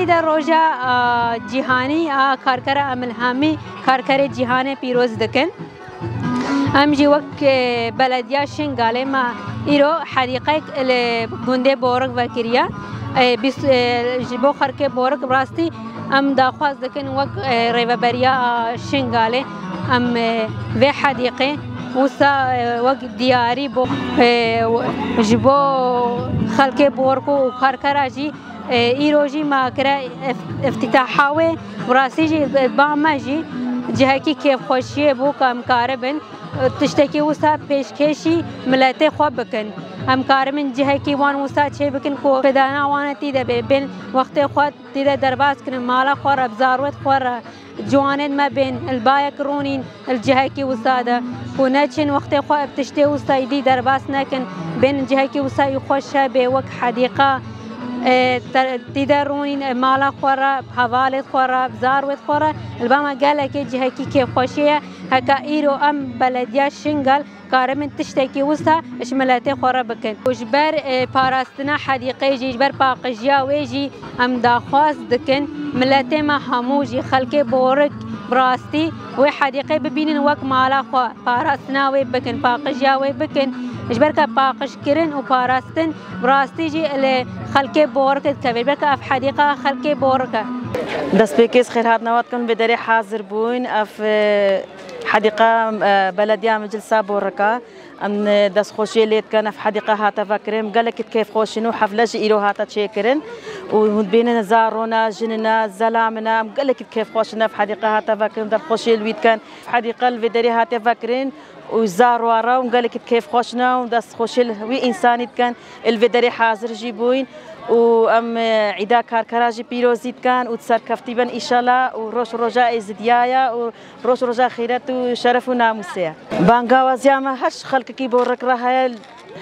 در روزا جهانی کارکر املهمی کارکر جهانی پیروز دکن امجی وقت بلدیه شنگاله ما ایرو حدیقه گنده بورق و کریا بو خرکه بورق براستی ام داخواست دکن وقت ریوبریا شنگاله ام و حدیقه وسا وقت دیاری بو جبو خلک بورق و کارکر جی ایروجی ما کرا افتتاحاوی براستی جی بامجی جهکی کیف خوشیه بو کام کاربن تشتکی وسا پیشکشی ملت خواب بکن هم کارمن جهکی وان وسا چه بکن کو بدانا وانتی ده بین وقت خود دیده درباز کن مالا خور ابزاروت خور جوانت ما بین البايك رونين الجهكي وساده وناتشن وقت خواب تشتي وسا يدي درباس نكن بين جهكي وسا يخش بوك حديقه تدرونين مالا خورا حوالت خورا بزاروت خورا الباما قال لك جهكي كيف خوشيه هكا ايرو ام بلديا شنغال كارمن تشتكي وسا اشملاتي خورا بكن وجبر باراستنا حديقه جبر باقجيا ويجي ام داخواز دكن ملاتي ما هموجي خلكي بورك براستي وحديقه ببينن وك مالا خو باراستنا وي بكن باقجيا وي بكن جبرك باقش كرن وباراستن براستي جي خلكي بورك كبير برك اف حديقه خلكي بورك دست بكيس خير هاد نواتكم بدري حاضر بوين اف حديقه بلديه مجلسه بوركا ام دست خوشي ليت كان في حديقه هاتا فكرم قال لك كيف خوشنو حفله ايرو هاتا تشيكرن وبيننا زارونا جننا زلامنا قال لك كيف خوشنا في حديقه هاتا فكرم دست خوشي الويت كان في حديقه الفيدري هاتا فكرين وزار ورا وقال لك كيف خوشنا ودست خوشي وي انساني كان الفيدري حاضر جيبوين وام عيدا كاركراجي بيروزيت كان وتسر كفتيبا ان شاء الله وروش رجاء زديايا وروش رجاء خيرات وشرف وناموسيا بانغا وزياما هش خلق كي بورك راها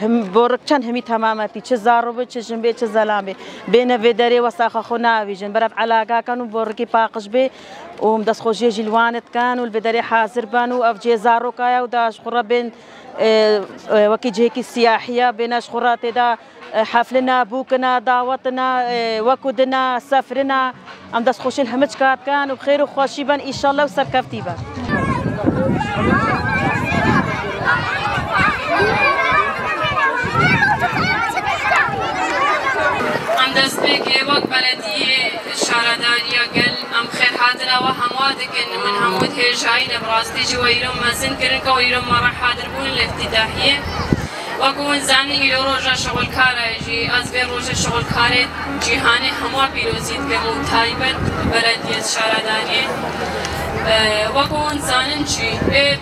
هم بورك كان همي تماماتي چه زاروبه چه جنبه چه زلامه بين فيدري وساخه خنا فيجن برف علاقه كانوا بوركي باقش به ومدس خوجي جلوانت كان والفيدري حاضر بانو افجي زارو كايا وداش خربين وكي جهكي السياحيه بيناش خرات دا حفلنا بوكنا دعوتنا وكودنا سفرنا ام دس خوش الهمجكات كان وبخير وخوشيبا ان شاء الله وسركفتيبا ام دست بك وقت بلديه شارداريه قال ام خير حاضرنا وهمواتك من همود هجاين براستي جويرم مازن كرن كويرم مرة حاضر بون الافتتاحيه وكون زاني إلى روجا شغل كارجي أزبر روجا شغل كارت جهاني هموا بيروزيد كمو تايبا بلدية شارداني وكون زانن شي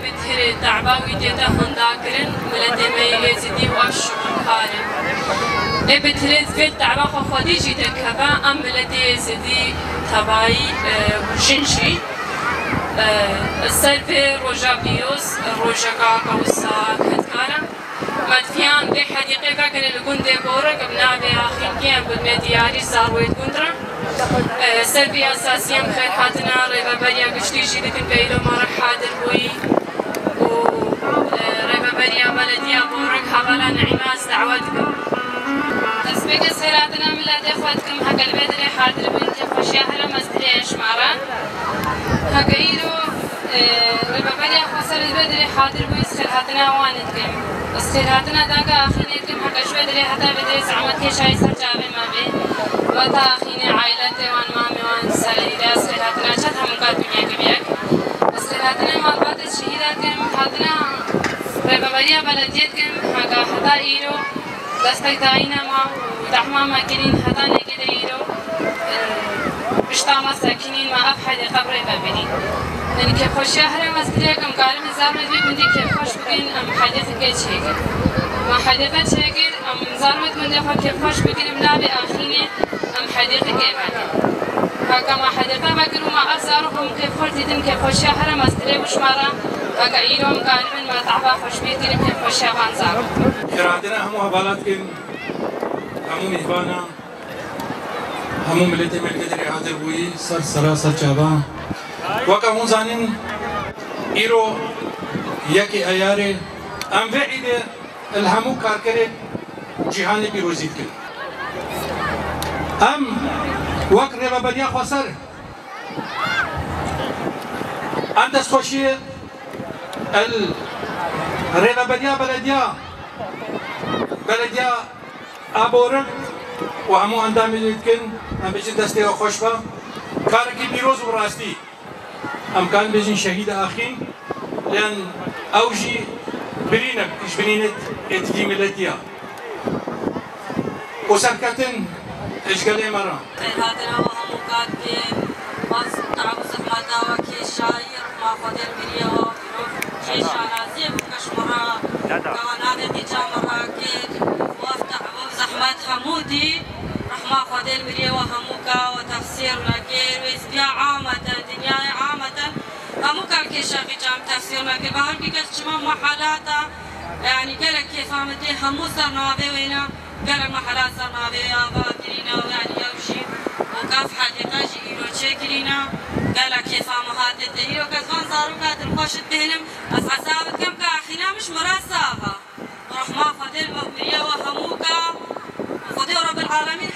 بتهر دعباوي ديتا هنداكرن ملدي ميلي زدي وأش شغل كارن بتهر في دعبا خودي جيتا كبا أم ملدي زدي تباي وشنشي السلفي روجا بيروز روجا كاكاوسا كتكارا مدفيان بحديقة كان الجندة بورك بنابي آخر كيان بالمدياري زارويت جندرا سلبي أساسيا خير حاتنا ريبا بريا قشتي جيدكن بيرو مرة حاضر بوي وريبا بريا بلديا بورك حوالا نعماس دعوتكم تسبيق سيراتنا من لا دخوتكم هكا البدري حاضر بنت خوشيا هلا مزدري اشمارا هكا ايرو ريبا بريا خسر البدري حاضر بوي سيراتنا وانتكم استراحتنا داغا اخينيتكم حق شوي دري حتى بدري زعمت كي شاي سرجابي ما بي وتا اخيني عائلتي وان مامي وان سالي دا استراحتنا شت هم قاد دنيا كبيك استراحتنا ما بعد الشهيداتكم حدنا ربابريا بلديتكم حق حتى ايرو دستك داينا ما ودحما ما كنين حتى نكده ايرو بشتاما ساكنين ما افحد قبري بابنين يعني كيف خوش شهر مزدريكم قالم زارمت بي بندي كيف خوش بكين ام حديثة كي تشيكر ما حديثة تشيكر ام زارمت بندي كيف خوش بكين منابي آخيني ام حديثة كي بعدين هكا ما حديثة بكر وما أزارهم كيف خوش ديدم كيف خوش شهر مزدري وشمارا هكا إيرهم قالم ما تعبا خوش بكين كيف خوش شهران زارهم إرادنا همو هبالاتكم همو مهبانا همو ملتي ملكتري حاضر بوي سر سراسر چابا وكمون زانين إيرو يكي أياري أم بعيد الهمو كاركري جهاني بيروزيت كن أم وەک ڕێبەبەریا خۆسەر ئەم دەستخۆشیە ڕێبەبەریا بەلەدیا ئابۆرم و هەموو ئەندامی دکن ئەم بێژن دەستێوە خۆش بە کارێکی پیرۆز و ڕاستی ئەمکان بێژین شەهیدە ئاخین لەن ئەوژی برینە پشبرینت ئێتکی ملەتیە و سەرکەتن ئەشگەل ئێمەڕە هاتنەوە هەموو کات پێم باز تعب و زەحمەتاوە کێشایر مافۆدێر بریەوە کێشانازیە بکەشمەڕە کەوە نادێتی جامەڕا کرد وەفتە و زەحمەت هەموودی رحمة خودل بريوة هموكا وتفسير لكير ويسبيا عامة دنياي عامة هموكا الكيشاقي جام تفسير لكير بهر بيكت شما محلاتا يعني قالك كيف عمدي همو صرنابي وينا قالك محلات صرنابي آبا كرينا ويعني يوشي وكاف حديقة جيرو تشكرينا قالك كيف عمهات الدهيرو كثان صارو كاتل خوشت بهنم بس عسابت كم كاخينا مش مراساها رحمة خودل بريوة هموكا خدي رب العالمين